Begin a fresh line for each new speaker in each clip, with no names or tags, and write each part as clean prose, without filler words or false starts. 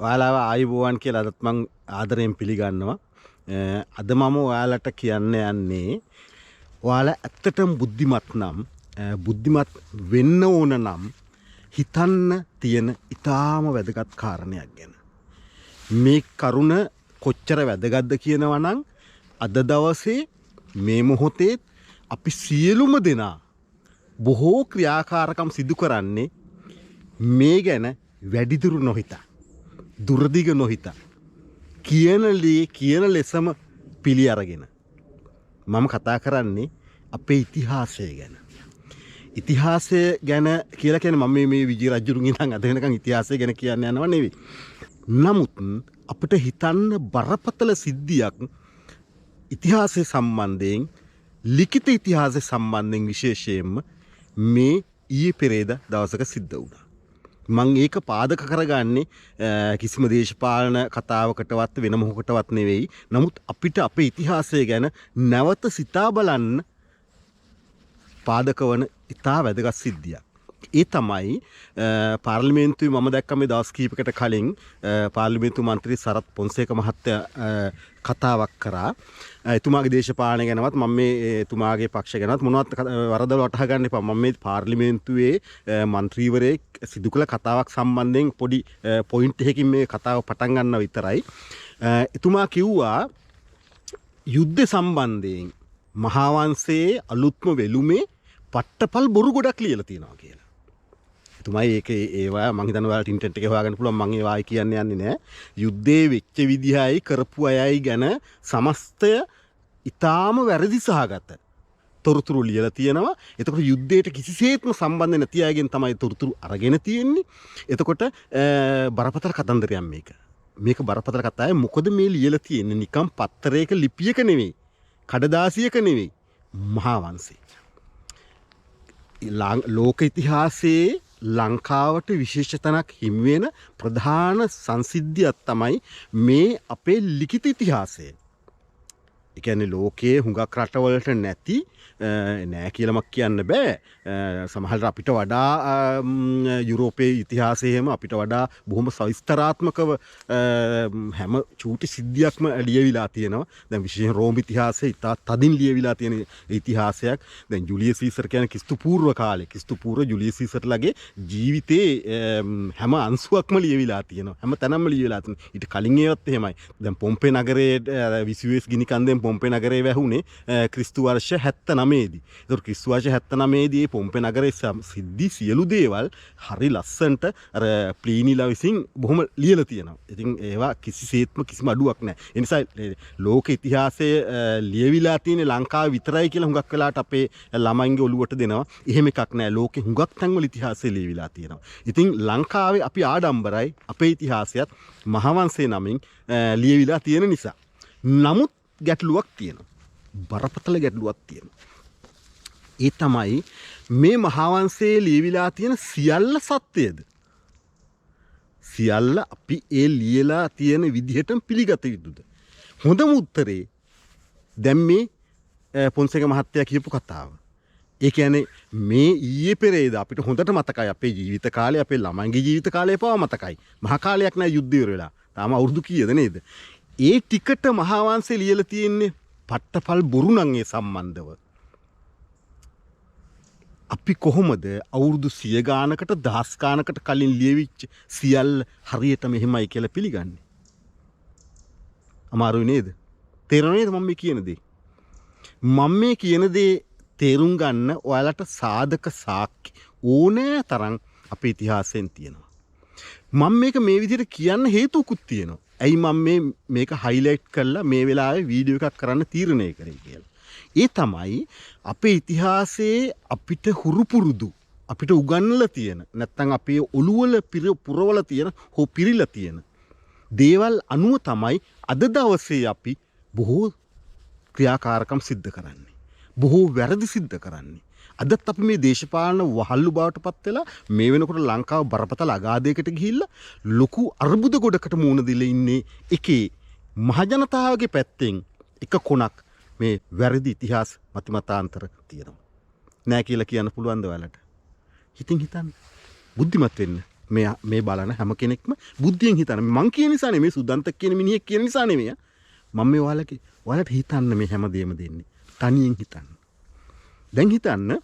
ඔයාලාව ආයුබෝවන් කියලා අදත් මම ආදරයෙන් පිළිගන්නවා. අද මම ඔයාලට කියන්න යන්නේ ඔයාලා ඇත්තටම බුද්ධිමත් නම් බුද්ධිමත් වෙන්න ඕන නම් හිතන්න තියෙන ඊටාම වැදගත් කාරණයක් ගැන. මේ කරුණ කොච්චර වැදගත්ද කියනවා නම් අද දවසේ මේ මොහොතේ අපි සියලුම දෙනා බොහෝ ක්‍රියාකාරකම් සිදු කරන්නේ මේ ගැන වැඩිදුර නොහිතා. දුරදිග නොහිතා. කියන ලෙසම පිළි අරගෙන. මම කතා කරන්නේ අපේ ඉතිහාසය ගැන. ඉතිහාසය ගැන කියලා කියන්නේ මම මේ විජය රජුරුන් ඉඳන් අද වෙනකන් ඉතිහාසය ගැන කියන්න යනව නෙවෙයි. නමුත් අපිට හිතන්න බරපතල සිද්ධියක් ඉතිහාසය සම්බන්ධයෙන් ලිඛිත ඉතිහාසය සම්බන්ධයෙන් විශේෂයෙන්ම මේ ඊයේ පෙරේද දවසක සිද්ධ වුණා. මං ඒක පාදක කරගන්නේ කිසිම දේශපාලන කතාවකටවත් වෙන මොහොකටවත් නෙවෙයි. නමුත් අපිට අපේ ඉතිහාසය ගැන නැවත සිතා බලන්න පාදක වන ඉතා වැදගත් සිද්ධියක්. ඒ තමයි පාර්ලිමේන්තුවේ මම දැක්ක මේ දවස් කිහිපයකට කලින් පාර්ලිමේන්තු මන්ත්‍රී සරත් පොන්සේක මහත්තයා කතාවක් කරා. එතුමාගේ දේශපාලනය ගැනවත් මම මේ එතුමාගේ පක්ෂ ගැනවත් මොනවත් වරදව වටහා ගන්න එපා. මම මේ පාර්ලිමේන්තුවේ මන්ත්‍රීවරයෙක් සිදු කළ කතාවක් සම්බන්ධයෙන් පොඩි පොයින්ට් එකකින් මේ කතාව පටන් ගන්නවා විතරයි. එතුමා කිව්වා යුද්ධ සම්බන්ධයෙන් මහාවංශයේ අලුත්ම වෙළුමේ පට්ටපල් බොරු ගොඩක් ලියලා තියෙනවා කියලා. එතුමයි ඒක ඒවා මං හිතනවා ඔයාලට ඉන්ටර්නෙට් එකේ හොයාගන්න පුළුවන්. මං ඒවායි කියන්න යන්නේ නැහැ. යුද්ධේ වෙච්ච විදිහයි කරපු අයයි ගැන සමස්තය ඊටාම වැරදි සහගත තොරතුරු ලියලා තියෙනවා. එතකොට යුද්ධයට කිසිසේත්ම සම්බන්ධ නැති අයගෙන් තමයි තොරතුරු අරගෙන තියෙන්නේ. එතකොට බරපතල කතන්දරයක් මේක. මේක බරපතල කතාවක්. මොකද මේ ලියලා තියෙන්නේ නිකම් පත්තරයක ලිපියක නෙවෙයි. කඩදාසියක නෙවෙයි. මහාවංශේ. ලෝක ඉතිහාසයේ ලංකාවට විශේෂ තැනක් හිමි වෙන ප්‍රධාන සංසිද්ධියක් තමයි මේ අපේ ලිඛිත ඉතිහාසය. ඒ කියන්නේ ලෝකයේ හුඟක් රටවලට නැති නෑ කියලාම කියන්න බෑ. සමහරවිට අපිට වඩා යුරෝපයේ ඉතිහාසය එහෙම අපිට වඩා බොහොම සවිස්තරාත්මකව හැම චූටි සිද්ධියක්ම ලියවිලා තියෙනවා. දැන් විශේෂයෙන් රෝම ඉතිහාසය ඉතා තදින් ලියවිලා තියෙන ඉතිහාසයක්. දැන් ජුලියස් සීසර් කියන්නේ ක්‍රිස්තු පූර්ව කාලේ. ක්‍රිස්තු පූර්ව ජුලියස් සීසර්ලගේ ජීවිතේ හැම අංශුවක්ම ලියවිලා තියෙනවා. හැම තැනම ලියවිලා තියෙනවා. ඊට කලින් ඒවත් එහෙමයි. දැන් පොම්පේ නගරයේ විසුවේස් ගිනි කන්දෙන් පොම්පේ නගරේ වැහුනේ ක්‍රිස්තු වර්ෂ 79 දී. ඒතර ක්‍රිස්තු වර්ෂ 79 දී පොම්පේ නගරේ සිද්ධි සියලු දේවල් හරි ලස්සනට අර ප්ලීනිලා විසින් බොහොම ලියලා තියෙනවා. ඉතින් ඒවා කිසිසේත්ම කිසිම අඩුවක් නැහැ. ඒ නිසා ලෝක ඉතිහාසයේ ලියවිලා තියෙන ලංකාව විතරයි කියලා හුඟක් වෙලාට අපේ ළමයින්ගේ ඔළුවට දෙනවා. එහෙම එකක් නැහැ. ලෝකේ හුඟක් තැන්වල ඉතිහාසය ලියවිලා තියෙනවා. ඉතින් ලංකාවේ අපි ආඩම්බරයි අපේ ඉතිහාසයත් මහාවංශේ නමින් ලියවිලා තියෙන නිසා. නමුත් ගැටලුවක් තියෙනවා. බරපතල ගැටලුවක් තියෙනවා. ඒ තමයි මේ මහාවංශයේ ලියවිලා තියෙන සියල්ල සත්‍යද? සියල්ල අපි ඒ ලියලා තියෙන විදිහටම පිළිගත යුතුද? හොඳම උත්තරේ දැන් මේ පොන්සේක මහත්තයා කියපු කතාව. ඒ කියන්නේ මේ ඊයේ පෙරේද අපිට හොඳට මතකයි අපේ ජීවිත කාලේ අපේ ළමයින්ගේ ජීවිත කාලේ පවා මතකයි. මහා කාලයක් නෑ යුද්ධ ඉවර වෙලා. තාම අවුරුදු කීයද නේද? ඒ ටිකට මහාවංශේ ලියලා තියෙන්නේ පට්ටපල් බොරු නම් ඒ සම්බන්ධව. අපි කොහොමද අවුරුදු 100 ගානකට දහස් ගානකට කලින් ලියවිච්ච සියල්ල හරියට මෙහෙමයි කියලා පිළිගන්නේ? අමාරුයි නේද? තේරෙනවද මම මේ කියන දේ? මම මේ කියන දේ තේරුම් ගන්න ඔයාලට සාධක සාක්ෂි ඕනෑ තරම් අපේ ඉතිහාසයෙන් තියෙනවා. මම මේක මේ විදිහට කියන්න හේතුකුත් තියෙනවා. ඇයි මම මේක හයිලයිට් කරලා මේ වෙලාවේ වීඩියෝ එකක් කරන්න තීරණය කරේ කියලා. ඒ තමයි අපේ ඉතිහාසයේ අපිට හුරු පුරුදු අපිට උගන්වලා තියෙන නැත්නම් අපේ ඔළුවල පුරවල තියෙන හෝ පිරීලා තියෙන දේවල් අනුව තමයි අද දවසේ අපි බොහෝ ක්‍රියාකාරකම් සිද්ධ කරන්නේ. බොහෝ වැරදි සිද්ධ කරන්නේ. අදත් අපි මේ දේශපාලන වහල්ලු බවට පත් වෙලා මේ වෙනකොට ලංකාව බරපතල අගාධයකට ගිහිල්ලා ලොකු අර්බුද ගොඩකට මුහුණ දීලා ඉන්නේ එකේ මහජනතාවගේ පැත්තෙන් එක කොනක් මේ වැරදි ඉතිහාස මතිමතාන්තර තියෙනවා. නෑ කියලා කියන්න පුළුවන්ද ඔයාලට? හිතින් හිතන්න. බුද්ධිමත් වෙන්න. මේ බලන හැම කෙනෙක්ම බුද්ධියෙන් හිතන මං කියන නිසා නෙමෙයි සුදන්ත කියන මිනිහෙක් කියන නිසා නෙමෙයි මම මේ ඔයාලට හිතන්න මේ හැමදේම දෙන්නේ තනියෙන් හිතන්න දැන් හිතන්න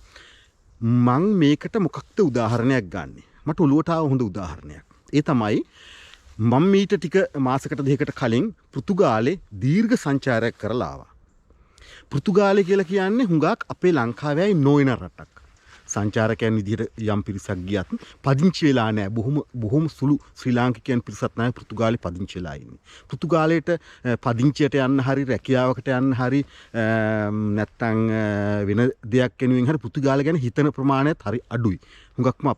මං මේකට මොකක්ද උදාහරණයක් ගන්නෙ මට ඔළුවට ආව හොඳ උදාහරණයක් ඒ තමයි මම මීට ටික මාසකට දෙකකට කලින් පෘතුගාලේ දීර්ඝ සංචාරයක් කරලා ආවා පෘතුගාලය කියලා කියන්නේ හුඟක් අපේ ලංකාවේ නොවන රටක්. සංචාරකයන් විදිහට යම් පිරිසක් ගියත් පදිංචි වෙලා නැහැ. බොහොම සුළු ශ්‍රී ලාංකිකයන් පිරිසක් නැහැ පෘතුගාලේ පදිංචි වෙලා ඉන්නේ. පෘතුගාලයට පදිංචියට යන්න හරි රැකියාවකට යන්න හරි නැත්තම් වෙන දෙයක් වෙනුවෙන් හරි පෘතුගාලය ගැන හිතන ප්‍රමාණයත් හරි අඩුයි. හුඟක්ම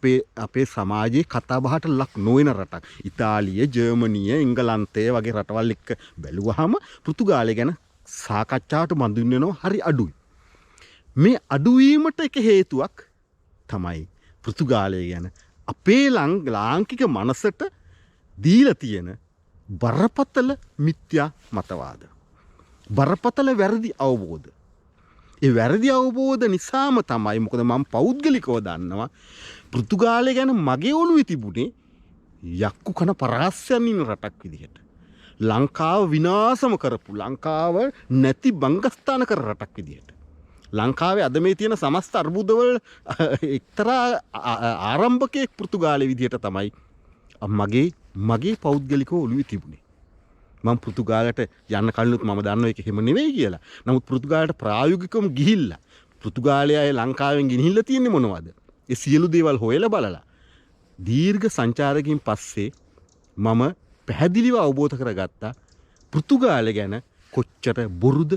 අපේ සමාජයේ කතා බහට ලක් නොවන රටක්. ඉතාලිය, ජර්මනිය, එංගලන්තය වගේ රටවල් එක්ක බැලුවහම පෘතුගාලය ගැන සාකච්ඡාවට බඳුන් වෙනවා හරි අඩුයි. මේ අඩුවීමට එක හේතුවක් තමයි පෘතුගාලය ගැන අපේ ලාංකික මනසට දීලා තියෙන බරපතල මිත්‍යා මතවාද. බරපතල වැරදි අවබෝධ. ඒ වැරදි අවබෝධ නිසාම තමයි මොකද මම පෞද්ගලිකව දන්නවා පෘතුගාලය ගැන මගේ ඔළුවේ තිබුණේ යක්කු කන පරාස්සයන් ඉන්න රටක් විදිහට. ලංකාව විනාශම කරපු ලංකාව නැති බංගස්ථාන කර රටක් විදිහට. ලංකාවේ අද මේ තියෙන සමස්ත අර්බුදවල එක්තරා ආරම්භකයෙක් පෘතුගාලය විදිහට තමයි මගේ පෞද්ගලිකව ඔළුවේ තිබුණේ. මම පෘතුගාලයට යන්න කලිනුත් මම දන්නවා ඒක එහෙම නෙවෙයි කියලා. නමුත් පෘතුගාලයට ප්‍රායෝගිකවම ගිහිල්ලා පෘතුගාලය ලංකාවෙන් ගෙනහිල්ලා තියෙන්නේ මොනවද? ඒ සියලු දේවල් හොයලා බලලා දීර්ඝ සංචාරකකින් පස්සේ මම පැහැදිලිව අවබෝධ කරගත්තා පෘතුගාලය ගැන කොච්චර බොරුද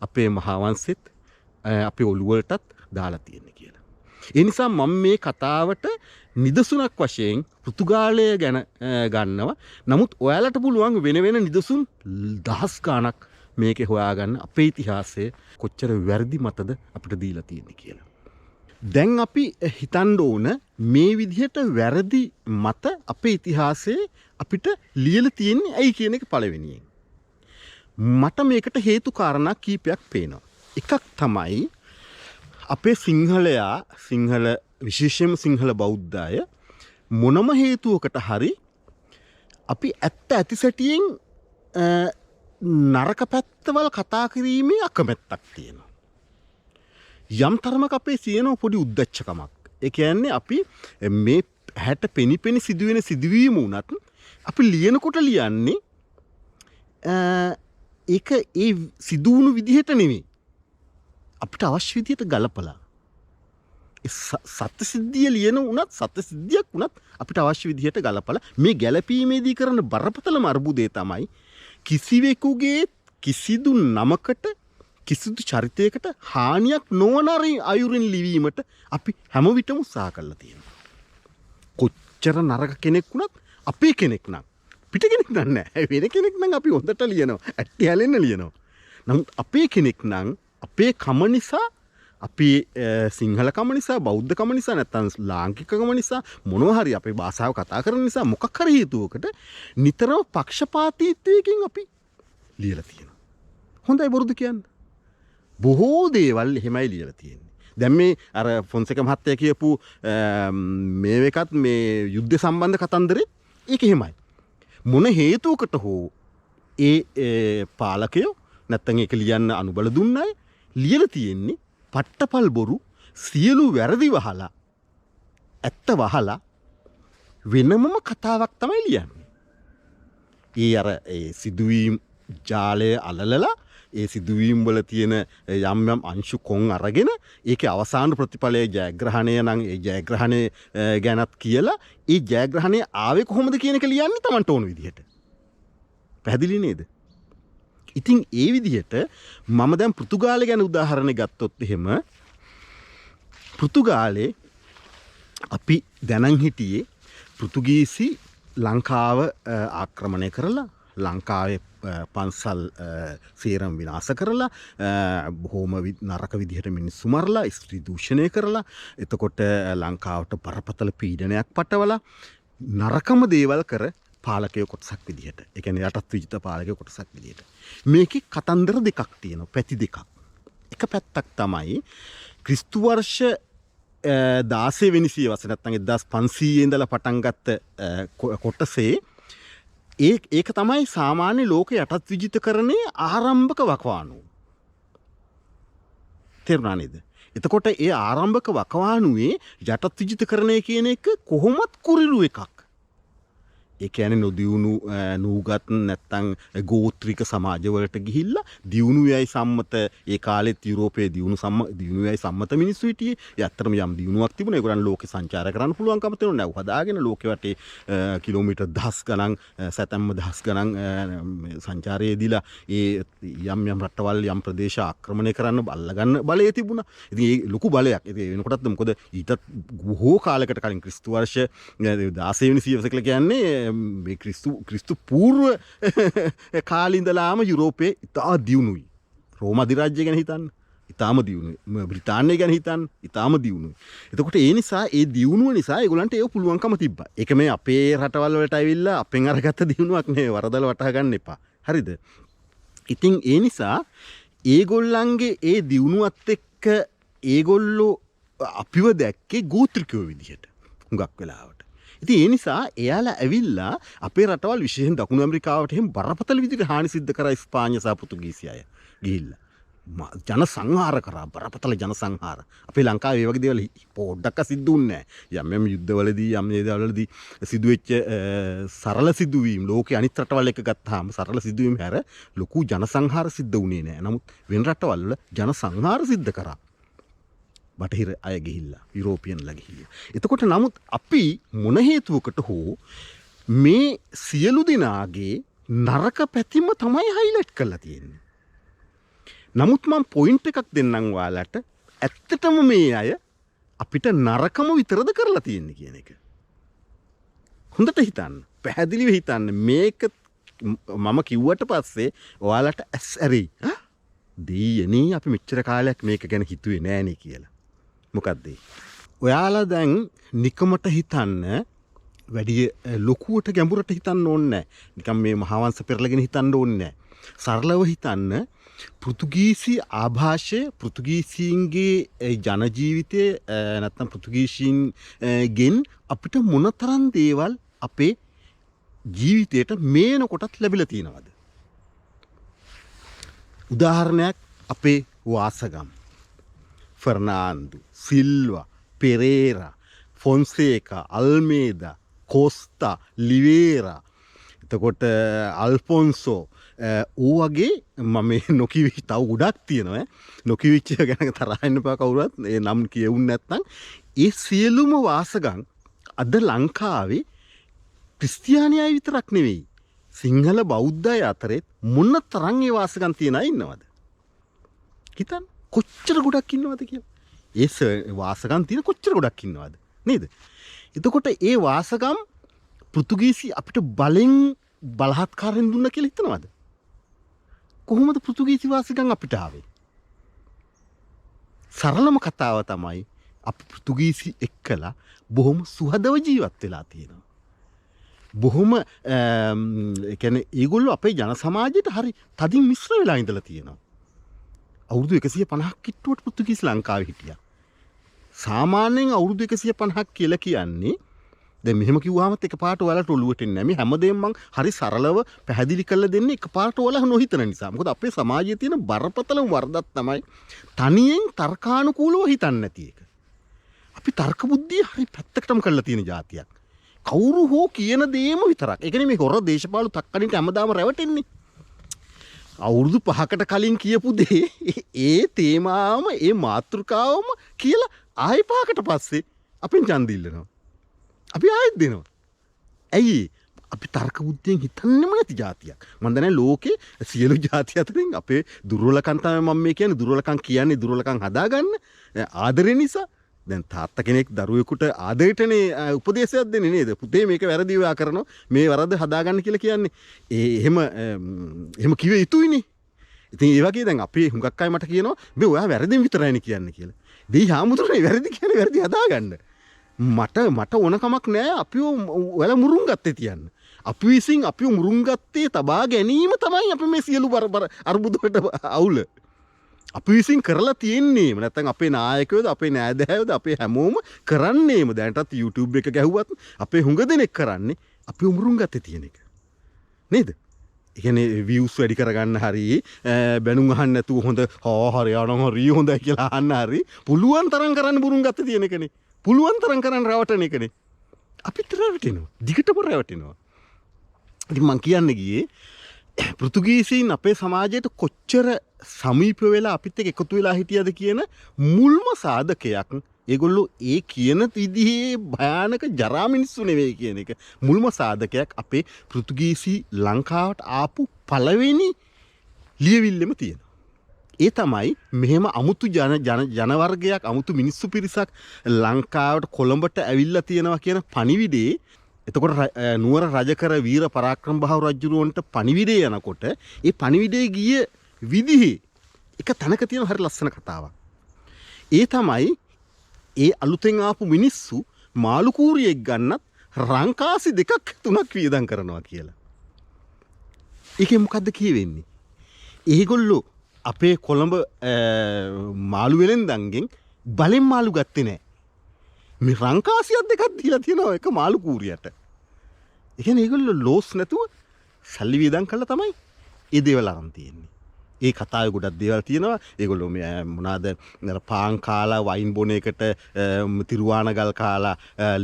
අපේ මහාවංශෙත් අපේ ඔළුවලටත් දාලා තියෙන්නේ කියලා. ඒ නිසා මම මේ කතාවට නිදසුනක් වශයෙන් පෘතුගාලය ගැන ගන්නවා. නමුත් ඔයාලට පුළුවන් වෙන නිදසුන් දහස් ගණක් මේකේ හොයාගන්න අපේ ඉතිහාසයේ කොච්චර වැරදි මතද අපිට දීලා තියෙන්නේ කියලා. දැන් අපි හිතන්න ඕන මේ විදිහට වැරදි මත අපේ ඉතිහාසයේ අපිට ලියලා තියෙන්නේ ඇයි කියන එක පළවෙනියෙන්. මට මේකට හේතු කාරණා කීපයක් පේනවා. එකක් තමයි අපේ සිංහල විශේෂයෙන්ම සිංහල බෞද්ධය මොනම හේතුවකට හරි අපි ඇත්ත සැටියෙන් නරක පැත්තවල කතා කිරීමේ අකමැත්තක් තියෙනවා. යම් තරමක අපේ තියෙන පොඩි උද්දච්චකමක්. ඒ කියන්නේ අපි මේ හැට පෙනිපෙනි සිදුවෙන සිදුවීම වුණත් අපි ලියනකොට ලියන්නේ ඒක ඒ සිදුවුණු විදිහට නෙමෙයි. අපිට අවශ්‍ය විදිහට ගලපලා. සත්‍ය සිද්ධිය ලියන වුණත් සත්‍ය සිද්ධියක් වුණත් අපිට අවශ්‍ය විදිහට ගලපලා මේ ගැලපීමේදී කරන බරපතලම අර්බුදය තමයි කිසිවෙකුගේ කිසිදු නමකට කිසිදු චරිතයකට හානියක් නොවන අයුරින් ලිවීමට අපි හැම විටම උත්සාහ කරලා තියෙනවා. කොච්චර නරක කෙනෙක් වුණත් අපේ කෙනෙක් නම් පිට කෙනෙක් නෑ වෙන කෙනෙක් නම් අපි හොඳට ලියනවා. ඇට්ටි හැලෙන්න ලියනවා. නමුත් අපේ කෙනෙක් නම් අපේ කම නිසා අපේ සිංහලකම නිසා බෞද්ධකම නිසා නැත්තම් ලාංකිකකම නිසා මොනවා හරි අපේ භාෂාව කතා කරන නිසා මොකක් හරි හේතුවකට නිතරම පක්ෂපාතීත්වයකින් අපි ලියලා තියෙනවා. හොඳයි බොරුද කියන්න. බොහෝ දේවල් එහෙමයි ලියලා තියෙන්නේ. දැන් මේ අර ෆොන්සේක මහත්තයා කියපු මේ එකත් මේ යුද්ධ සම්බන්ධ කතන්දරෙත් ඒක එහෙමයි. මොන හේතුවකට හෝ ඒ පාලකයෝ නැත්තම් ඒක ලියන්න අනුබල දුන්න අය ලියලා තියෙන්නේ පට්ටපල් බොරු සියලු වැරදි වහලා ඇත්ත වහලා වෙනමම කතාවක් තමයි ලියන්නේ. ඒ සිදුවීම් ජාලය අලලලා ඒ සිදුවීම් වල තියෙන යම් අංශු කොන් අරගෙන ඒකේ අවසාන ප්‍රතිඵලයේ ජයග්‍රහණය නම් ඒ ජයග්‍රහණය ගැනත් කියලා ඒ ජයග්‍රහණය ආවේ කොහොමද කියන එක ලියන්නේ Tamanට ඕන විදිහට. පැහැදිලි නේද? ඉතින් ඒ විදිහට මම දැන් පෘතුගාලය ගැන උදාහරණ ගත්තොත් එහෙම පෘතුගාලේ අපි දැනන් හිටියේ පෘතුගීසි ලංකාව ආක්‍රමණය කරලා ලංකාවේ පන්සල් සේරම විනාශ කරලා බොහොම නරක විදිහට මිනිස්සු මරලා ස්ත්‍රී දූෂණය කරලා එතකොට ලංකාවට බරපතල පීඩනයක් පටවලා නරකම දේවල් කර පාලකයෝ කොටසක් විදිහට. ඒ කියන්නේ යටත් විජිත පාලකයෝ කොටසක් විදිහට. මේකේ කතන්දර දෙකක් තියෙනවා. පැති දෙකක්. එක පැත්තක් තමයි ක්‍රිස්තු වර්ෂ 16 වෙනි සියවසේ නැත්නම් 1500 ඉඳලා පටන් ගත්ත කොටසේ ඒක තමයි සාමාන්‍ය ලෝක යටත් විජිතකරණයේ ආරම්භක වකවානුව. තේරුණා නේද? එතකොට ඒ ආරම්භක වකවානුවේ යටත් විජිතකරණය කියන එක කොහොමත් කුරිරු එකක්. ඒ කියන්නේ නොදියුණු නූගත් නැත්තම් ගෝත්‍රික සමාජවලට ගිහිල්ලා දියුණුවයි සම්මත ඒ කාලෙත් යුරෝපයේ දියුණුවයි සම්මත මිනිස්සු හිටියේ. ඒ ඇත්තටම යම් දියුණුවක් තිබුණා. ඒගොල්ලන් ලෝකේ සංචාර කරන්න පුළුවන්කම තිබුණා. නැව් හදාගෙන ලෝකෙ වටේ කිලෝමීටර් දහස් ගණන් සතැම්ම දහස් ගණන් සංචාරයේ දීලා ඒ යම් රටවල් යම් ප්‍රදේශ ආක්‍රමණය කරන්න අල්ලගන්න බලය තිබුණා. ඉතින් ඒ ලොකු බලයක්. ඉතින් වෙනකොටත් මොකද ඊටත් බොහෝ කාලයකට කලින් ක්‍රිස්තු වර්ෂ 16 වෙනි සියවස කියලා කියන්නේ මේ ක්‍රිස්තු පූර්ව කාලින්දලාම යුරෝපයේ ඉතා දියුණුයි. රෝම අධිරාජ්‍ය ගැන හිතන්න ඉතාම දියුණුයි. බ්‍රිතාන්‍ය ගැන හිතන්න ඉතාම දියුණුයි. එතකොට ඒ නිසා ඒ දියුණුව නිසා ඒගොල්ලන්ට ඒක පුළුවන්කම තිබ්බා. ඒක මේ අපේ රටවල් වලට ඇවිල්ලා අපෙන් අරගත්ත දියුණුවක් නෙවෙයි. වරදල වටහා ගන්න එපා. හරිද? ඉතින් ඒ නිසා ඒගොල්ලන්ගේ ඒ දියුණුවත් එක්ක ඒගොල්ලෝ අපිව දැක්කේ ගෝත්‍රිකයෝ විදිහට. හුඟක් වෙලාවට. ඉතින් ඒ නිසා එයාලා ඇවිල්ලා අපේ රටවල් විශේෂයෙන් දකුණු ඇමරිකාවට එහෙම බරපතල විදිහට හානි සිද්ධ කරා ස්පාඤ්ඤ සහ පෘතුගීසි අය ගිහිල්ලා. ජන සංහාර කරා බරපතල ජන සංහාර. අපේ ලංකාවේ මේ වගේ දේවල් පොඩ්ඩක් සිද්ධ වුණේ නැහැ. යම් යුද්ධවලදී යම් දේවල්වලදී සිදුවෙච්ච සරල සිදුවීම් ලෝකේ අනිත් රටවල් එක ගත්තාම සරල සිදුවීම් හැර ලොකු ජන සංහාර සිද්ධ වුණේ නැහැ. නමුත් වෙන රටවල් වල ජන සංහාර සිද්ධ කරා. බටහිර අය ගිහිල්ලා යුරෝපියන්ලා ගිහිල්ලා. එතකොට නමුත් අපි මොන හේතුවකට හෝ මේ සියලු දෙනාගේ නරක පැතිම තමයි හයිලයිට් කරලා තියෙන්නේ. නමුත් මම පොයින්ට් එකක් දෙන්නම් ඔයාලට. ඇත්තටම මේ අය අපිට නරකම විතරද කරලා තියෙන්නේ කියන එක. හොඳට හිතන්න. පැහැදිලිව හිතන්න. මේක මම කිව්වට පස්සේ ඔයාලට ඇස් ඇරෙයි. දෙයියනේ අපි මෙච්චර කාලයක් මේක ගැන හිතුවේ නෑනේ කියලා. මොකක්ද? ඔයාලා දැන් නිකමට හිතන්න වැඩි ලොකුවට ගැඹුරට හිතන්න ඕනේ නැහැ. නිකම් මේ මහාවංශ පෙරලගෙන හිතන්න ඕනේ නැහැ. සරලව හිතන්න පෘතුගීසි ආභාෂය පෘතුගීසීන්ගේ ජන ජීවිතයේ නැත්නම් පෘතුගීසීන්ගෙන් අපිට මොනතරම් දේවල් අපේ ජීවිතයට මේනකොටත් ලැබිලා තියෙනවද? උදාහරණයක් අපේ වාසගම් ෆර්නාන්දු සිල්වා පෙරේරා ෆොන්සේකා අල්මේදා කොස්තා ලිවේරා එතකොට අල්ෆොන්සෝ ඌ වගේ මම නොකිවි තව ගොඩක් තියෙනවා. නොකිවිච්ච ගැන තරහ වෙන්න එපා කවුරුත්. ඒ නම් කියවුන් නැත්නම් ඒ සියලුම වාසගම් අද ලංකාවේ ක්‍රිස්තියානි අය විතරක් නෙවෙයි සිංහල බෞද්ධ අය අතරේ මොන තරම් ඒ වාසගම් තියන අය ඉන්නවද? හිතන්න කොච්චර ගොඩක් ඉන්නවද කියලා. ඒ වාසගම් තියෙන කොච්චර ගොඩක් ඉන්නවද නේද? එතකොට ඒ වාසගම් පෘතුගීසි අපිට බලෙන් බලහත්කාරයෙන් දුන්න කියලා හිතනවද? කොහොමද පෘතුගීසි වාසගම් අපිට ආවේ? සරලම කතාව තමයි අපි පෘතුගීසි එක්කලා බොහොම සුහදව ජීවත් වෙලා තියෙනවා. බොහොම කියන්නේ ඒගොල්ලෝ අපේ ජන සමාජයට හරි තදින් මිශ්‍ර වෙලා ඉඳලා තියෙනවා. අවුරුදු 150ක් කිට්ටුවට පෘතුගීසි ලංකාවේ හිටියා. සාමාන්‍යයෙන් අවුරුදු 150ක් කියලා කියන්නේ දැන් මෙහෙම කිව්වහමත් එකපාරට ඔයාලට ඔලුවට එන්නේ නැහැ. මේ හැමදේම මං හරි සරලව පැහැදිලි කරලා දෙන්නේ එකපාරට ඔයාලා නොහිතන නිසා. මොකද අපේ සමාජයේ තියෙන බරපතලම වරදක් තමයි තනියෙන් තර්කානුකූලව හිතන්නේ නැති එක. අපි තර්ක බුද්ධිය හරි පැත්තකටම කරලා තියෙන જાතියක්. කවුරු හෝ කියන දේම විතරක්. ඒ කියන්නේ මේ හොර දේශපාලු තක්කණිට හැමදාම රැවටෙන්නේ. අවුරුදු 5කට කලින් කියපු දේ ඒ තේමාවම ඒ මාතෘකාවම කියලා ආයි 5කට පස්සේ අපෙන් ඡන්ද ඉල්ලනවා. අපි ආයෙත් දෙනවා. ඇයි? අපි තර්ක බුද්ධියෙන් හිතන්නේම නැති જાතියක්. මම දන්නේ ලෝකේ සියලු જાති අතරින් අපේ දුර්වලකම් තමයි මම මේ කියන්නේ. දුර්වලකම් හදාගන්න ආදරේ නිසා. දැන් තාත්තා කෙනෙක් දරුවෙකුට ආදරයටනේ උපදේශයක් දෙන්නේ නේද? පුතේ මේක වැරදි ඔයා කරනවා. මේ වරද හදාගන්න කියලා කියන්නේ. එහෙම කිව්ව යුතුයිනේ. ඉතින් ඒ වගේ දැන් අපේ හුඟක් අය මට කියනවා මේ ඔයා වැරදිම විතරයිනේ කියන්නේ කියලා. දෙයි හාමුදුරනේ වැරදි කියන්නේ වැරදි හදාගන්න. මට ඕනකමක් නෑ අපිව ඔයාලා මුරුන් ගත්තේ තියන්න. අපි විසින් අපිව මුරුන් ගත්තේ තබා ගැනීම තමයි අපි මේ සියලු බර අර්බුද වලට අවුල. අපි විසින් කරලා තියෙන්නේම නැත්නම් අපේ නායකයෝද අපේ නෑදෑයෝද අපේ හැමෝම කරන්නේම දැනටත් YouTube එක ගැහුවත් අපේ හුඟ දෙනෙක් කරන්නේ අපි උඹරුන් ගත්තේ තියෙන එක. නේද? ඒ කියන්නේ views වැඩි කරගන්න හරි බැනුම් අහන්න නැතුව හොඳ හරියනම් හරි හොඳයි කියලා අහන්න හරි පුළුවන් තරම් කරන්න බුරුන් ගත්තේ තියෙන එකනේ. පුළුවන් තරම් කරන්න රවටන එකනේ. අපිට රැවටෙනවා. දිගටම රැවටෙනවා. ඉතින් මං කියන්න ගියේ පෘතුගීසීන් අපේ සමාජයට කොච්චර සමීප වෙලා අපිත් එක්ක එකතු වෙලා හිටියද කියන මුල්ම සාධකයක් ඒගොල්ලෝ ඒ කියන විදිහේ භයානක ජරා මිනිස්සු නෙවෙයි කියන එක මුල්ම සාධකයක් අපේ පෘතුගීසි ලංකාවට ආපු පළවෙනි ලියවිල්ලෙම තියෙනවා. ඒ තමයි මෙහෙම අමුතු ජන වර්ගයක් අමුතු මිනිස්සු පිරිසක් ලංකාවට කොළඹට ඇවිල්ලා තියෙනවා කියන පණිවිඩේ. එතකොට නුවර රජකර වීර පරාක්‍රම බහු රජුරවන්ට පණිවිඩේ යනකොට ඒ පණිවිඩේ ගිය විදිහේ එක තැනක තියෙන හරි ලස්සන කතාවක්. ඒ තමයි ඒ අලුතෙන් ආපු මිනිස්සු මාළු කූරියෙක් ගන්නත් රංකාසි දෙකක් තුනක් වියදම් කරනවා කියලා. ඒකෙන් මොකද්ද කියවෙන්නේ? ඒගොල්ලෝ අපේ කොළඹ මාළු වෙලෙන්දන්ගෙන් බලෙන් මාළු ගත්තේ නැහැ. මේ රංකාසියක් දෙකක් දීලා තියෙනවා එක මාළු කූරියට. ඒ කියන්නේ ඒගොල්ලෝ ලෝස් නැතුව සල්ලි වියදම් කළා තමයි ඒ දේවල් අරන් තියෙන්නේ. ඒ කතාවේ ගොඩක් දේවල් තියෙනවා. ඒගොල්ලෝ මේ මොනවාද පාන් කාලා වයින් බොන එකට තිරුවානගල් කාලා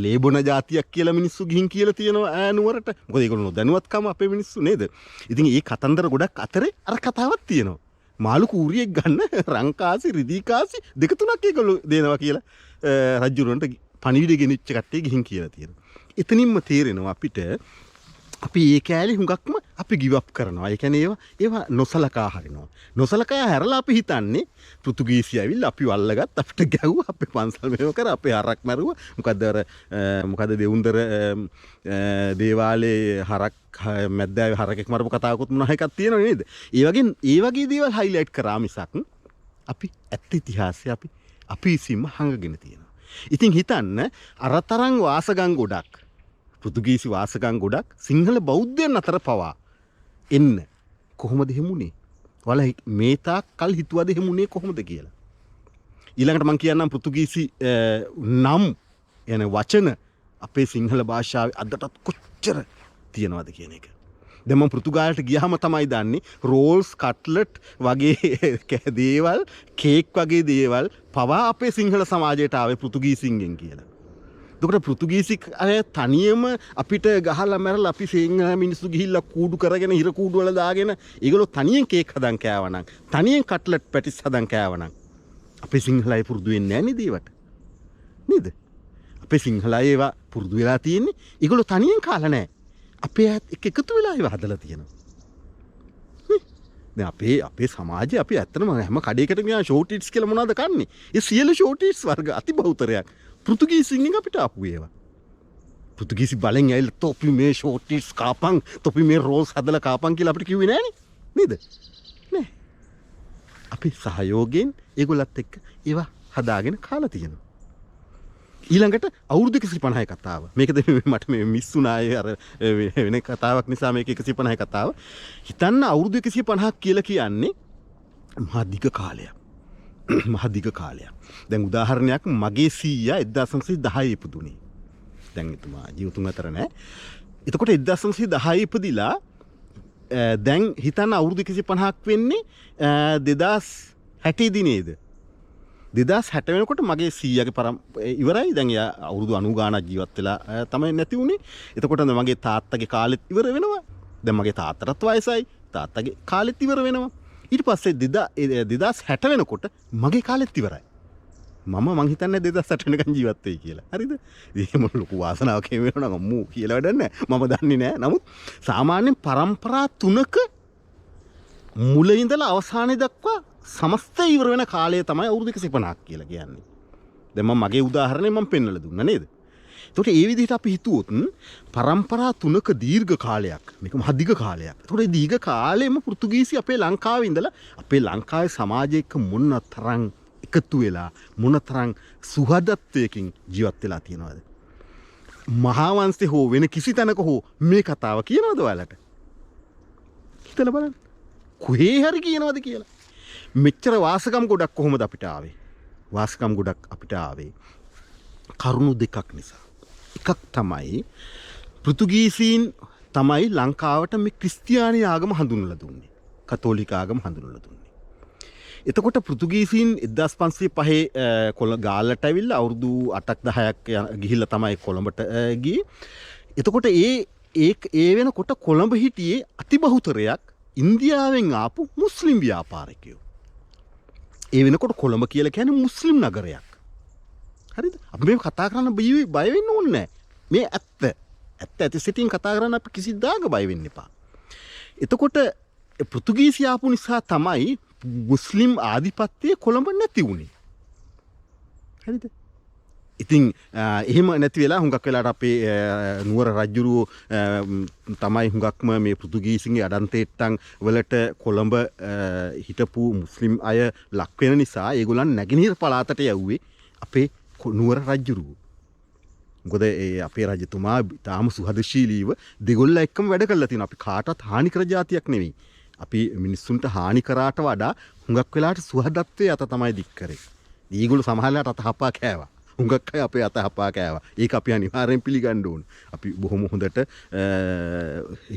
ලේබොන જાතියක් කියලා මිනිස්සු ගිහින් කියලා තියෙනවා නුවරට. මොකද ඒගොල්ලෝ දැනුවත්කම අපේ මිනිස්සු නේද? ඉතින් ඒ කතන්දර ගොඩක් අතරේ අර කතාවක් තියෙනවා. මාළු කූරියෙක් ගන්න රංකාසි රිදීකාසි දෙක තුනක් ඒගොල්ලෝ දෙනවා කියලා රජුරන්ට පණිවිඩ ගෙනිච්ච කට්ටිය ගිහින් කියලා තියෙනවා. එතනින්ම තේරෙනවා අපිට අපි ඒ කෑලි හුඟක්ම අපි ගිව් අප් කරනවා. ඒ කියන්නේ ඒවා නොසලකා හරිනවා. නොසලකා හැරලා අපි හිතන්නේ පෘතුගීසි ඇවිල්ලා අපි වල්ලගත් අපිට ගැව්වා අපේ පන්සල් මේව කර අපේ හරක් මරුවා. මොකද දෙවුන්දර දේවාලේ හරක් මැද්දාවේ හරකෙක් මරපු කතාවකුත් මොනවා එකක් තියෙනව නේද? ඒ වගේ දේවල් හයිලයිට් කරා මිසක් අපි ඇත්ත ඉතිහාසය අපි ඉසින්ම හංගගෙන තියෙනවා. ඉතින් හිතන්න අරතරන් වාසගම් ගොඩක් පෘතුගීසි වාසගම් ගොඩක් සිංහල බෞද්ධයන් අතර පවා එන්න කොහොමද හිමුනේ? ඔයාලා මේ තාක් කල් හිතුවද හිමුනේ කොහොමද කියලා? ඊළඟට මම කියන්නම් පෘතුගීසි නම් යන වචන අපේ සිංහල භාෂාවේ අදටත් කොච්චර තියෙනවද කියන එක. දැන් මම පෘතුගාලට ගියාම තමයි දන්නේ රෝල්ස් කට්ලට් වගේ දේවල් කේක් වගේ දේවල් පවා අපේ සිංහල සමාජයට ආවේ පෘතුගීසින්ගෙන් කියලා. එතකොට පෘතුගීසි අය තනියම අපිට ගහලා මැරලා අපි සිංහල මිනිස්සු ගිහිල්ලා කූඩු කරගෙන හිර කූඩු වල දාගෙන ඒගොල්ලෝ තනියෙන් කේක් හදන් කෑවනම් තනියෙන් කට්ලට් පැටිස් හදන් කෑවනම් අපේ සිංහල අය පුරුදු වෙන්නේ නැහැ නේද ඒවට? නේද? අපේ සිංහල අය ඒවා පුරුදු වෙලා තියෙන්නේ ඒගොල්ලෝ තනියෙන් කාලා නැහැ. අපේ එකතු වෙලා ඒවා හදලා තියෙනවා. දැන් අපේ සමාජයේ අපි ඇත්තටම හැම කඩේකට ගියා ෂෝට් ඉට්ස් කියලා මොනවද කන්නේ? ඒ සියලු ෂෝට් ඉට්ස් වර්ග අති බහුතරයක් පෘතුගීසින්ගෙන් අපිට ආපු ඒවා. පෘතුගීසි බලෙන් ඇවිල්ලා තොපි මේ ෂෝට් ඉට්ස් කාපන්, තොපි මේ රෝල්ස් හදලා කාපන් කියලා අපිට කිව්වේ නෑනේ. නේද? නෑ. අපි සහයෝගයෙන් ඒගොල්ලත් එක්ක ඒවා හදාගෙන කාලා තියෙනවා. ඊළඟට අවුරුදු 150 කතාව. මේකද මට මේ මිස් වුණායේ අර වෙන කතාවක් නිසා මේක 150 කතාව. හිතන්න අවුරුදු 150ක් කියලා කියන්නේ මහා දිග කාලයක්. මහා දිග කාලයක්. දැන් උදාහරණයක් මගේ සීයා 1910 ඉපදුනේ. දැන් එතුමා ජීවිතුන් අතර නෑ. එතකොට 1910 ඉපදිලා දැන් හිතන්න අවුරුදු 150ක් වෙන්නේ 2060 දී නේද? 2060 වෙනකොට මගේ සීයාගේ ඉවරයි. දැන් එයා අවුරුදු 90 ගාණක් ජීවත් වෙලා තමයි නැති වුනේ. එතකොට මගේ තාත්තගේ කාලෙත් ඉවර වෙනවා. දැන් මගේ තාත්තටත් වයසයි. තාත්තගේ කාලෙත් ඉවර වෙනවා. ඊට පස්සේ 2060 වෙනකොට මගේ කාලෙත් ඉවරයි. මම හිතන්නේ 2060 වෙනකන් ජීවත් වෙයි කියලා. හරිද? ඒක මොන ලොකු වාසනාවක් වෙනවා නම් අම්මෝ කියලා වැඩක් නැහැ. මම දන්නේ නැහැ. නමුත් සාමාන්‍යයෙන් පරම්පරා 3ක මුල ඉඳලා අවසානයේ දක්වා සමස්ත ඉවර වෙන කාලය තමයි අවුරුදු 150ක් කියලා කියන්නේ. දැන් මම මගේ උදාහරණය මම පෙන්නලා දුන්නා නේද? එතකොට ඒ විදිහට අපි හිතුවොත් පරම්පරා 3ක දීර්ඝ කාලයක් මේක මහ දිග කාලයක්. එතකොට මේ දීර්ඝ කාලෙම පෘතුගීසි අපේ ලංකාවේ ඉඳලා අපේ ලංකාවේ සමාජයක මොන තරම් එකතු වෙලා මොන තරම් සුහදත්වයකින් ජීවත් වෙලා තියෙනවද? මහා වංශේ හෝ වෙන කිසි තැනක හෝ මේ කතාව කියනවද ඔයාලට? හිතලා බලන්න. කොහේ හරි කියනවද කියලා? මෙච්චර වාසකම් ගොඩක් කොහොමද අපිට ආවේ? වාසකම් ගොඩක් අපිට ආවේ කරුණු දෙකක් නිසා. එකක් තමයි පෘතුගීසීන් තමයි ලංකාවට මේ ක්‍රිස්තියානි ආගම හඳුන්වලා දුන්නේ. කතෝලික ආගම හඳුන්වලා දුන්නේ. එතකොට පෘතුගීසීන් 1505 ගාල්ලට ඇවිල්ලා අවුරුදු 8ක් 10ක් ගිහිල්ලා තමයි කොළඹට ගියේ. එතකොට ඒ වෙනකොට කොළඹ හිටියේ අතිබහුතරයක් ඉන්දියාවෙන් ආපු මුස්ලිම් ව්‍යාපාරිකයෝ. ඒ වෙනකොට කොළඹ කියලා කියන්නේ මුස්ලිම් නගරයක්. හරිද? අපි මේ කතා කරන්න බය වෙන්න ඕනේ නැහැ. මේ ඇත්ත සිටින් කතා කරන්න අපි කිසිදාක බය වෙන්න එපා. එතකොට පෘතුගීසි ආපු නිසා තමයි මුස්ලිම් ආධිපත්‍යය කොළඹ නැති වුණේ. හරිද? ඉතින් එහෙම නැති වෙලා හුඟක් වෙලාට අපේ නුවර රජුරුව තමයි හුඟක්ම මේ පෘතුගීසින්ගේ අඩන්තේට්ටන් වලට කොළඹ හිටපු මුස්ලිම් අය ලක් වෙන නිසා ඒගොල්ලන් නැගෙනහිර පළාතට යව්වේ අපේ නුවර රජුරුව. මොකද අපේ රජතුමා තාම සුහදශීලීව දෙගොල්ල එක්කම වැඩ කරලා තියෙනවා. අපි කාටවත් හානි කර જાතියක් නෙවෙයි. අපි මිනිස්සුන්ට හානි කරාට වඩා හුඟක් වෙලාට සුහදත්වයේ අත තමයි දික් කරේ. ඊගොල්ලෝ සමහරලාට අත හපා කෑවා. හුඟක් අය අපේ අත හපා කෑවා. ඒක අපි අනිවාර්යෙන් පිළිගන්න ඕන. අපි බොහොම හොඳට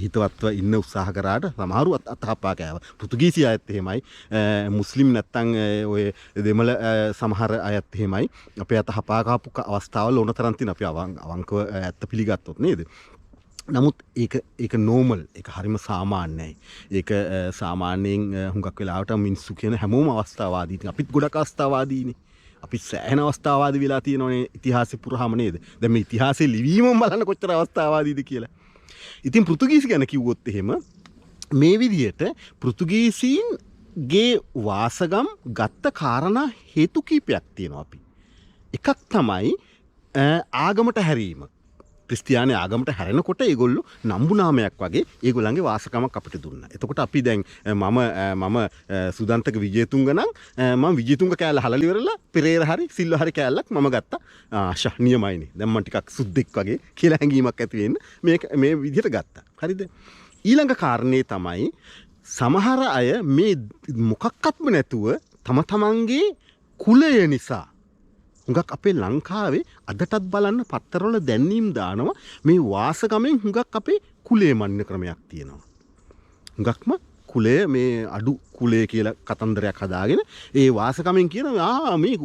හිතවත්ව ඉන්න උත්සාහ කරාට සමහරු අත හපා කෑවා. පෘතුගීසි අයත් එහෙමයි. මුස්ලිම් නැත්තම් ඔය දෙමළ සමහර අයත් එහෙමයි. අපේ අත හපා කාපු අවස්ථාවල ඕන තරම් තියෙන අපි අවංකව ඇත්ත පිළිගත්තොත් නේද? නමුත් ඒක නෝමල්. ඒක හරිම සාමාන්‍යයි. ඒක සාමාන්‍යයෙන් හුඟක් වෙලාවට මිනිස්සු කියන හැමෝම අවස්ථාවාදී. ඉතින් අපිත් ගොඩක් අවස්ථාවාදීනේ. අපි සෑහෙන අවස්ථාවාදී වෙලා තියෙනවනේ ඉතිහාසෙ පුරාම නේද? දැන් මේ ඉතිහාසෙ ලිවීමම බලන්න කොච්චර අවස්ථාවාදීද කියලා. ඉතින් පෘතුගීසි ගැන කිව්වොත් එහෙම මේ විදිහට පෘතුගීසීන්ගේ වාසගම් ගත්ත කාරණා හේතු කීපයක් තියෙනවා අපි. එකක් තමයි ආගමට හැරීම. ක්‍රිස්තියානි ආගමට හැරෙනකොට ඒගොල්ලෝ නම්බුනාමයක් වගේ ඒගොල්ලන්ගේ වාසකමක් අපිට දුන්නා. එතකොට අපි දැන් මම සුදන්තක විජේතුංග නම් මම විජේතුංග කෑල්ල හලලි ඉවරලා පෙරේර හරි සිල්ව හරි කෑල්ලක් මම ගත්තා. ආෂා නියමයිනේ. දැන් මම ටිකක් සුද්දෙක් වගේ කියලා හැඟීමක් ඇති වෙන්න මේ විදිහට ගත්තා. හරිද? ඊළඟ කාරණේ තමයි සමහර අය මේ මොකක්වත්ම නැතුව තමන්ගේ කුලය නිසා හුඟක් අපේ ලංකාවේ අදටත් බලන්න පත්තරවල දැන්වීම් දානවා මේ වාසගමෙන් හුඟක් අපේ කුලේ මන්න ක්‍රමයක් තියෙනවා. හුඟක්ම කුලය මේ අඩු කුලේ කියලා කතන්දරයක් හදාගෙන ඒ වාසගමෙන් කියන මේ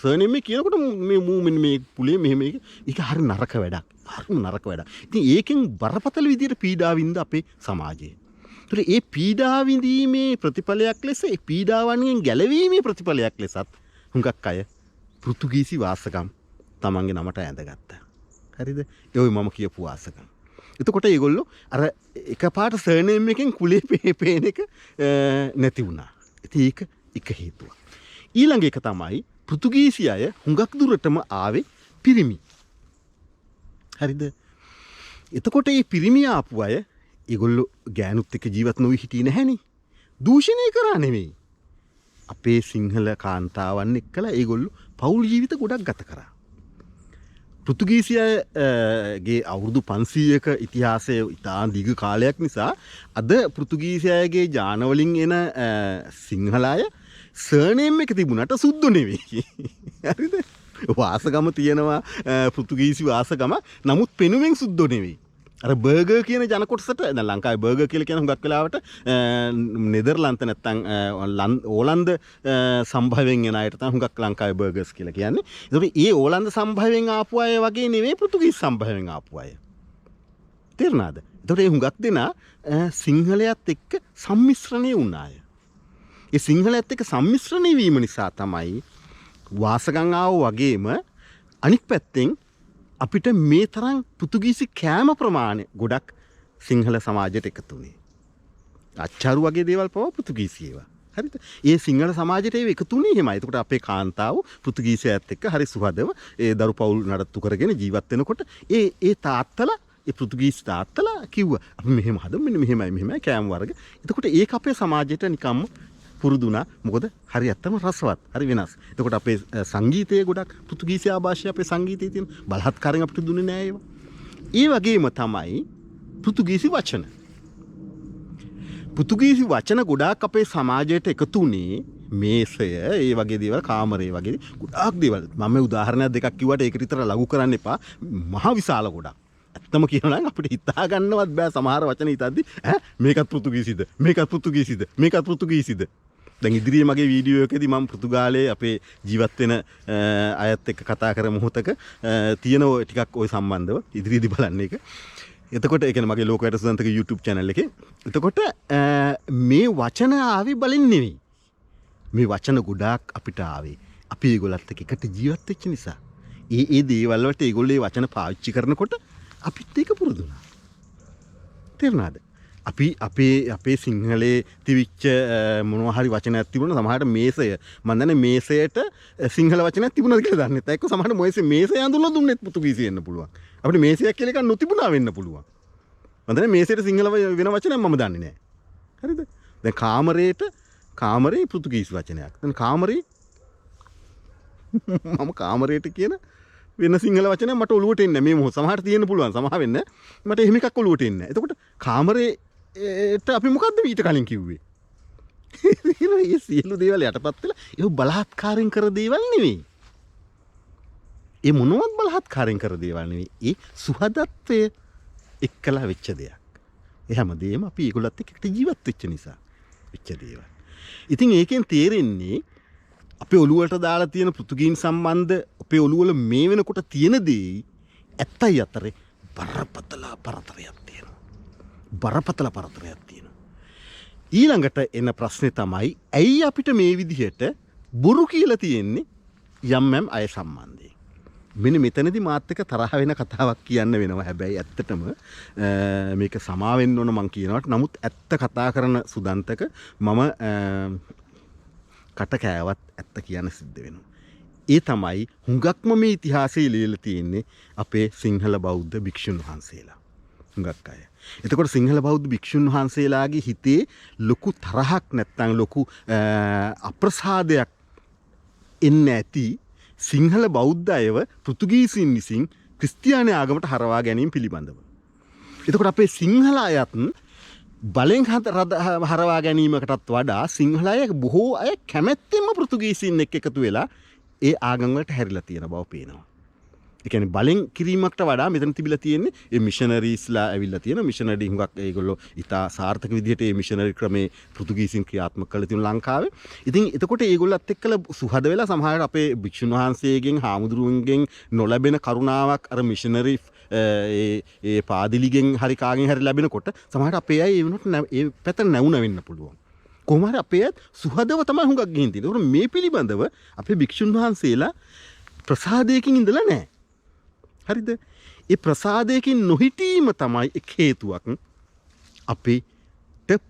සර්නෙම් මේ කියනකොට මේ කුලේ මෙහෙම ඒක හරි නරක වැඩක්. හරි නරක වැඩක්. ඉතින් ඒකෙන් බරපතල විදියට පීඩා විඳ අපේ සමාජයේ. ඒතර ඒ පීඩා විඳීමේ ප්‍රතිඵලයක් ලෙස ඒ පීඩාවන්ගෙන් ගැලවීමේ ප්‍රතිඵලයක් ලෙසත් හුඟක් අය පෘතුගීසි වාසකම් තමන්ගේ නමට ඇඳගත්තා. හරිද? ඒ මම කියපු වාසකම්. එතකොට ඒගොල්ලෝ අර එකපාරට සර්නේම් එකෙන් කුලේ පේන එක නැති වුණා. ඉතින් ඒක එක හේතුවක්. ඊළඟ එක තමයි පෘතුගීසි අය හුඟක් දුරටම ආවේ පිරිමි. හරිද? එතකොට මේ පිරිමි ආපු අය ඒගොල්ලෝ ගෑනුත් එක්ක ජීවත් නොවි හිටියේ නැහැනේ. දූෂණය කරා නෙවෙයි. අපේ සිංහල කාන්තාවන් එක්කලා ඒගොල්ලෝ පෞල් ජීවිත ගොඩක් ගත කරා. පෘතුගීසියගේ අවුරුදු 500ක ඉතිහාසය ඉතා දීර්ඝ කාලයක් නිසා අද පෘතුගීසියගේ ජානවලින් එන සිංහල අය සර්නේම් එක තිබුණාට සුද්දෝ නෙවෙයි. හරිද? වාසගම තියෙනවා පෘතුගීසි වාසගම. නමුත් පෙනුමෙන් සුද්දෝ නෙවෙයි. අර බර්ගර් කියන ජන කොටසට දැන් ලංකාවේ බර්ගර් කියලා කියන හුඟක් වෙලාවට නෙදර්ලන්ත නැත්තම් ඕලන්ද සම්භවයෙන් එන අයට තමයි හුඟක් ලංකාවේ බර්ගර්ස් කියලා කියන්නේ. ඒතකොට ඒ ඕලන්ද සම්භවයෙන් ආපු අය වගේ නෙවෙයි පෘතුගීසි සම්භවයෙන් ආපු අය. තේරුණාද? ඒතකොට ඒ හුඟක් දෙනා සිංහලයත් එක්ක සම්මිශ්‍රණය වුණා අය. ඒ සිංහලයත් එක්ක සම්මිශ්‍රණය වීම නිසා තමයි වාසගම් ආව වගේම අනික් පැත්තෙන් අපිට මේ තරම් පෘතුගීසි කෑම ප්‍රමාණය ගොඩක් සිංහල සමාජයට එකතු වුණේ. අච්චාරු වගේ දේවල් පවා පෘතුගීසි ඒවා. හරිද? ඒ සිංහල සමාජයට ඒව එකතු වුණේ එහෙමයි. එතකොට අපේ කාන්තාව පෘතුගීසියත් එක්ක හරි සුහදව ඒ දරු පවුල් නඩත්තු කරගෙන ජීවත් වෙනකොට ඒ තාත්තලා ඒ පෘතුගීසි තාත්තලා කිව්වා අපි මෙහෙම හදමු මෙන්න මෙහෙමයි කෑම වර්ග. එතකොට ඒක අපේ සමාජයට නිකම්ම පුරුදුනා. මොකද හරි ඇත්තම රසවත්. හරි වෙනස්. එතකොට අපේ සංගීතයේ ගොඩක් පෘතුගීසි ආభాෂය අපේ සංගීතයේ තියෙන බලහත්කාරයෙන් අපිට දුන්නේ නෑ ඒවා. ඒ වගේම තමයි පෘතුගීසි වචන. පෘතුගීසි වචන ගොඩාක් අපේ සමාජයට එකතු වුණේ මේසය ඒ වගේ දේවල් කාමරේ වගේ ගොඩාක් දේවල් මම උදාහරණයක් දෙකක් කිව්වට ඒක විතර ලඝු කරන්න එපා මහ විශාල ගොඩක් ඇත්තම කියනවා නම් අපිට හිතා ගන්නවත් බෑ සමහර වචන හිතද්දි මේකත් පෘතුගීසිද දැන් ඉදිරියේ මගේ වීඩියෝ එකේදී මම පෘතුගාලයේ අපේ ජීවත් වෙන අයත් එක්ක කතා කර මොහොතක තියෙන ඔය ටිකක් ওই සම්බන්ධව ඉදිරියේදී බලන්න එක. එතකොට ඒ කියන්නේ මගේ ලෝකයට සුදන්තක YouTube channel එකේ. එතකොට මේ වචන ආවි බලින් නෙවෙයි. මේ වචන ගොඩාක් අපිට ආවේ. අපි ඒගොල්ලත් එක්ක එකට ජීවත් වෙච්ච නිසා. ඒ දේවල් වලට ඒගොල්ලෝ වචන පාවිච්චි කරනකොට අපිත් ඒක පුරුදු වුණා. තේරුණාද? අපි අපේ සිංහලේ තිවිච්ච මොනවා හරි වචනයක් තිබුණා සමහරට මේසය මම දන්නේ මේසයට සිංහල වචනයක් තිබුණාද කියලා දන්නේ නැහැ. එක්ක සමහරට මොයසේ මේසය අඳුනලා දුන්නෙත් පෘතුගීසි වෙන්න පුළුවන්. අපිට මේසයක් කියලා එකක් නොතිබුණා වෙන්න පුළුවන්. මම දන්නේ මේසයට සිංහල වෙන වචනයක් මම දන්නේ නැහැ. හරිද? දැන් කාමරේ පෘතුගීසි වචනයක්. දැන් කාමරේ මම කාමරේට කියන වෙන සිංහල වචනයක් මට ඔලුවට එන්නේ නැහැ. මේ මොහොත සමහරට තියෙන්න පුළුවන්. සමහර වෙන්න මට එහෙම එකක් ඔලුවට එන්නේ නැහැ. එතකොට කාමරේට අපි මොකද්ද ඊට කලින් කිව්වේ? මේ සියලු දේවල් යටපත් වෙලා ඒ බලහත්කාරයෙන් කර දේවල් නෙවෙයි. ඒ මොනවත් බලහත්කාරයෙන් කර දේවල් නෙවෙයි. ඒ සුහදත්වය එක්කලා වෙච්ච දෙයක්. ඒ හැමදේම අපි ඒගොල්ලත් එක්ක ජීවත් වෙච්ච නිසා වෙච්ච දේවල්. ඉතින් ඒකෙන් තේරෙන්නේ අපේ ඔළුවට දාලා තියෙන පෘතුගීන් සම්බන්ධ අපේ ඔළුවල මේ වෙනකොට තියෙන දේ ඇත්තයි අතරේ බරපතල පරතරයක් තියෙනවා. ඊළඟට එන ප්‍රශ්නේ තමයි ඇයි අපිට මේ විදිහට බොරු කියලා තියෙන්නේ යම් අය සම්බන්ධයෙන්. මෙන්න මෙතනදී මාත් එක්ක තරහ වෙන කතාවක් කියන්න වෙනවා. හැබැයි ඇත්තටම මේක සමාවෙන්න ඕන මං කියනවට. නමුත් ඇත්ත කතා කරන සුදන්තක මම කට කෑවත් ඇත්ත කියන්න සිද්ධ වෙනවා. ඒ තමයි හුඟක්ම මේ ඉතිහාසයේ ලියලා තියෙන්නේ අපේ සිංහල බෞද්ධ භික්ෂුන් වහන්සේලා. හුඟක් අය. එතකොට සිංහල බෞද්ධ භික්ෂුන් වහන්සේලාගේ හිතේ ලොකු තරහක් නැත්තම් ලොකු අප්‍රසාදයක් එන්න ඇති සිංහල බෞද්ධ අයව පෘතුගීසින් විසින් ක්‍රිස්තියානි ආගමට හරවා ගැනීම පිළිබඳව. එතකොට අපේ සිංහල අයත් බලෙන් හරවා ගැනීමකටත් වඩා සිංහල අය බොහෝ අය කැමැත්තෙන්ම පෘතුගීසින් එක්ක එකතු වෙලා ඒ ආගම් වලට හැරිලා තියෙන බව පේනවා. ඒ කියන්නේ බලෙන් කිරීමකට වඩා මෙතන තිබිලා තියෙන්නේ ඒ මිෂනරීස්ලා ඇවිල්ලා තියෙන මිෂනරි හුඟක් ඒගොල්ලෝ ඉතා සාර්ථක විදිහට මේ මිෂනරි ක්‍රමේ පෘතුගීසින් ක්‍රියාත්මක කරලා තියෙන ලංකාවේ. ඉතින් එතකොට ඒගොල්ලත් එක්කලා සුහද වෙලා සමහරවිට අපේ භික්ෂුන් වහන්සේගෙන් හාමුදුරුවන්ගෙන් නොලැබෙන කරුණාවක් අර මිෂනරි ඒ පාදිලිගෙන් හරි කාගෙන් හරි ලැබෙනකොට සමහරවිට අපේ අය ඒ වෙනකොට ඒ පැත්ත නැවුණ වෙන්න පුළුවන්. කොහොම හරි අපේ අයත් සුහදව තමයි හුඟක් ගිහින් තියෙන්නේ. ඒකට මේ පිළිබඳව අපේ භික්ෂුන් වහන්සේලා ප්‍රසාදයකින් ඉඳලා නැහැ. හරිද? ඒ ප්‍රසාදයකින් නොහිටීම තමයි එක් හේතුවක් අපිට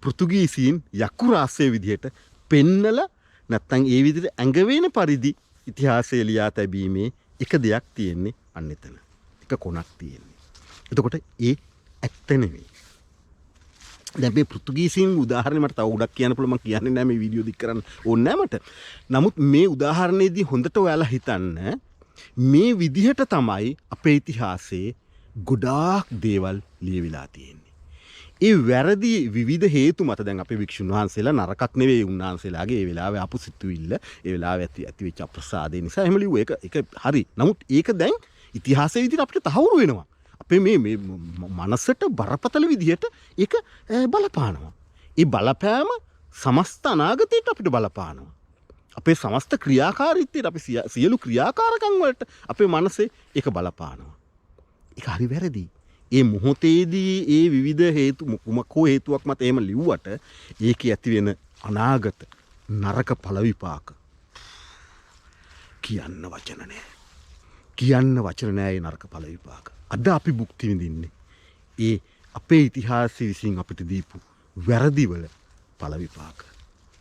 පෘතුගීසීන් යකුරාස්සේ විදිහට පෙන්නලා නැත්තම් ඒ විදිහට ඇඟ වෙන පරිදි ඉතිහාසය ලියා තැබීමේ එක දෙයක් තියෙන්නේ අන්න එතන. එක කොනක් තියෙන්නේ. එතකොට ඒ ඇත්ත නෙවෙයි. දැන් මේ පෘතුගීසීන් උදාහරණෙ මට තව ගොඩක් කියන්න පුළුවන්. මම කියන්නේ නැහැ මේ වීඩියෝ දික් කරන්න ඕනේ නැහැ මට. නමුත් මේ උදාහරණයේදී හොඳට ඔයාලා හිතන්න මේ විදිහට තමයි අපේ ඉතිහාසයේ ගොඩාක් දේවල් ලියවිලා තියෙන්නේ. ඒ වැරදි විවිධ හේතු මත දැන් අපේ වික්ෂුන් වහන්සේලා නරකක් නෙවෙයි උන්වහන්සේලාගේ ඒ වෙලාවේ ආපු සිතුවිල්ල ඒ වෙලාවේ ඇතිවෙච්ච අප්‍රසාදේ නිසා එහෙම ලිව්ව ඒක හරි. නමුත් ඒක දැන් ඉතිහාසයේ විදිහට අපිට තහවුරු වෙනවා. අපේ මේ මනසට බරපතල විදිහට ඒක බලපානවා. ඒ බලපෑම සමස්ත අනාගතයට අපිට බලපානවා. අපේ සමස්ත ක්‍රියාකාරීත්වයට අපි සියලු ක්‍රියාකාරකම් වලට අපේ මනසේ ඒක බලපානවා. ඒක හරි වැරදි. ඒ මොහොතේදී ඒ විවිධ හේතු මොකෝ හේතුවක් මත එහෙම ලිව්වට ඒකේ ඇති වෙන අනාගත නරක ඵල විපාක කියන්න වචන නැහැ. කියන්න වචන නැහැ ඒ නරක ඵල විපාක. අද අපි භුක්ති විඳින්නේ ඒ අපේ ඉතිහාසය විසින් අපිට දීපු වැරදිවල ඵල විපාක.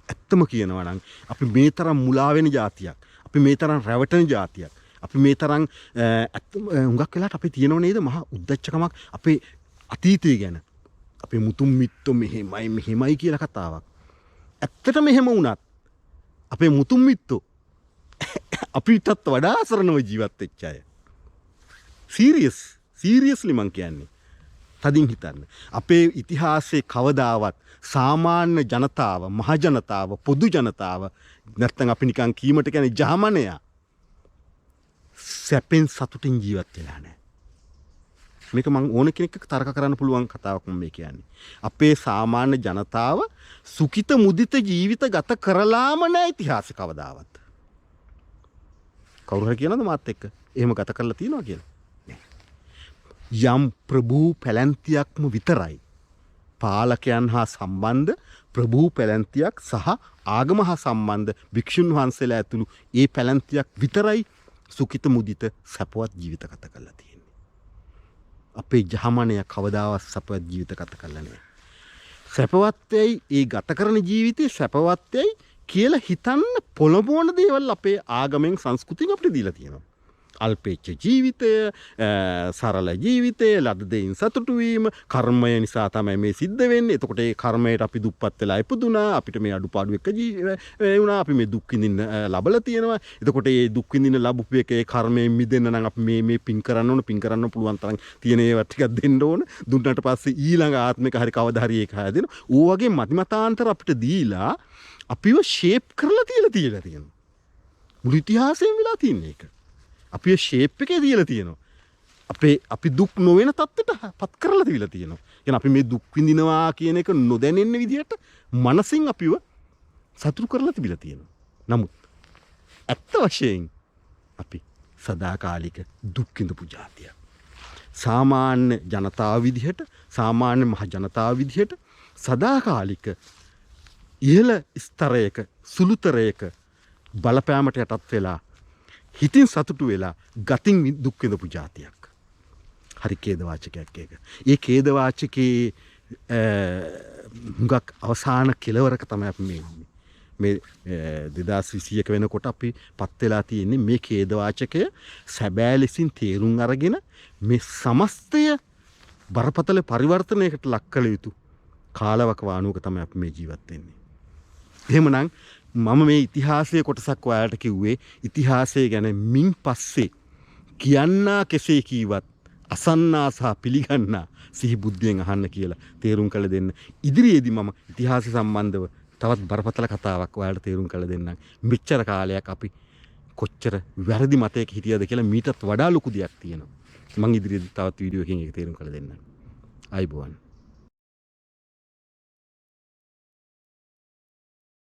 ඇත්තම කියනවා නම් අපි මේ තරම් මුලා වෙන જાතියක්, අපි මේ තරම් රැවටෙන જાතියක්, අපි මේ තරම් හුඟක් වෙලාවට අපි තියෙනව නේද මහා උද්දච්චකමක් අපේ අතීතය ගැන. අපේ මුතුන් මිත්තෝ මෙහෙමයි කියලා කතාවක්. ඇත්තට මෙහෙම වුණත් අපේ මුතුන් මිත්තෝ අපිටත් වඩා අසරණව ජීවත් වෙච්ච අය. සීරියස්ලි මං කියන්නේ. තදින් හිතන්න. අපේ ඉතිහාසයේ කවදාවත් සාමාන්‍ය ජනතාව, මහ ජනතාව, පොදු ජනතාව නැත්තම් අපි නිකන් කීමට කියන්නේ ජාමනයා සැපෙන් සතුටින් ජීවත් වෙලා නැහැ. මේක මම ඕන කෙනෙක් තර්ක කරන්න පුළුවන් කතාවක් මම මේ කියන්නේ. අපේ සාමාන්‍ය ජනතාව සුඛිත මුදිත ජීවිත ගත කරලාම නැහැ ඉතිහාසෙ කවදාවත්. කවුරු හරි කියනවද මාත් එක්ක? එහෙම ගත කරලා තියෙනවා කියලා? යම් ප්‍රභූ පැලැන්තියක්ම විතරයි පාලකයන් හා සම්බන්ධ ප්‍රභූ පැලැන්තියක් සහ ආගම හා සම්බන්ධ භික්ෂුන් වහන්සේලා ඇතුළු ඒ පැලැන්තියක් විතරයි සුඛිත මුදිත සැපවත් ජීවිත ගත කරලා තියෙන්නේ. අපේ ජහමනය කවදාවත් සැපවත් ජීවිත ගත කරලා නැහැ. සැපවත්යයි ඒ ගත කරන ජීවිතේ සැපවත්යයි කියලා හිතන්න පොළඹවන දේවල් අපේ ආගමෙන් සංස්කෘතියෙන් අපිට දීලා තියෙනවා. අල්පේච්ච ජීවිතය, සරල ජීවිතය, ලද දෙයින් සතුටු වීම, කර්මය නිසා තමයි මේ සිද්ධ වෙන්නේ. එතකොට ඒ කර්මයට අපි දුප්පත් වෙලා ඉපදුනා, අපිට මේ අඩුපාඩු එක වුණා, අපි මේ දුක් විඳින්න ලබලා තියෙනවා. එතකොට මේ දුක් විඳින්න ලැබුපු එකේ කර්මයෙන් මිදෙන්න නම් අපි මේ පින් කරන්න ඕන, පින් කරන්න පුළුවන් තරම් තියෙන ඒවා ටිකක් දෙන්න ඕන. දුන්නාට පස්සේ ඊළඟ ආත්මික හරි කවදා හරි ඒක හැදෙනවා. ඕ වගේ මතිමතාන්තර අපිට දීලා අපිව ෂේප් කරලා තියලා තියෙනවා. මුළු ඉතිහාසයෙන් වෙලා තියෙන එක. අපි ෂේප් එකේ දීලා තියෙනවා. අපි දුක් නොවන තත්ත්වයට පත් කරලා තියලා තියෙනවා. කියන්නේ අපි මේ දුක් විඳිනවා කියන එක නොදැනෙන්න විදිහට මනසින් අපිව සතුටු කරලා තිබිලා තියෙනවා. නමුත් ඇත්ත වශයෙන් අපි සදාකාලික දුක් විඳපු જાතිය. සාමාන්‍ය ජනතාව විදිහට, සාමාන්‍ය මහ ජනතාව විදිහට සදාකාලික ඉහළ ස්තරයක, සුළුතරයක බලපෑමට යටත් වෙලා හිතින් සතුටු වෙලා ගතින් දුක් විඳපු જાතියක්. හරි ඛේදවාචකයක් ඒක. ඒ ඛේදවාචකේ හුඟක් අවසාන කෙලවරක තමයි අපි මේ 2021 වෙනකොට අපි පත් වෙලා තියෙන්නේ මේ ඛේදවාචකය සැබෑ ලෙසින් තේරුම් අරගෙන මේ සමස්තය බරපතල පරිවර්තනයකට ලක් කළ යුතු කාලවකවානුවක තමයි අපි මේ ජීවත් වෙන්නේ. එහෙමනම් මම මේ ඉතිහාසයේ කොටසක් ඔයාලට කිව්වේ ඉතිහාසය ගැන මින් පස්සේ කියන්නා කෙසේ කීවත් අසන්නා සහ පිළිගන්නා සිහි බුද්ධියෙන් අහන්න කියලා තේරුම් කළ දෙන්න. ඉදිරියේදී මම ඉතිහාසය සම්බන්ධව තවත් බරපතල කතාවක් ඔයාලට තේරුම් කළ දෙන්නම්. මෙච්චර කාලයක් අපි කොච්චර වැරදි මතයක හිටියද කියලා මීටත් වඩා ලොකු දෙයක් තියෙනවා. මම ඉදිරියේදී තවත් වීඩියෝ එකකින් ඒක තේරුම් කළ දෙන්නම්. ආයිබෝවන්.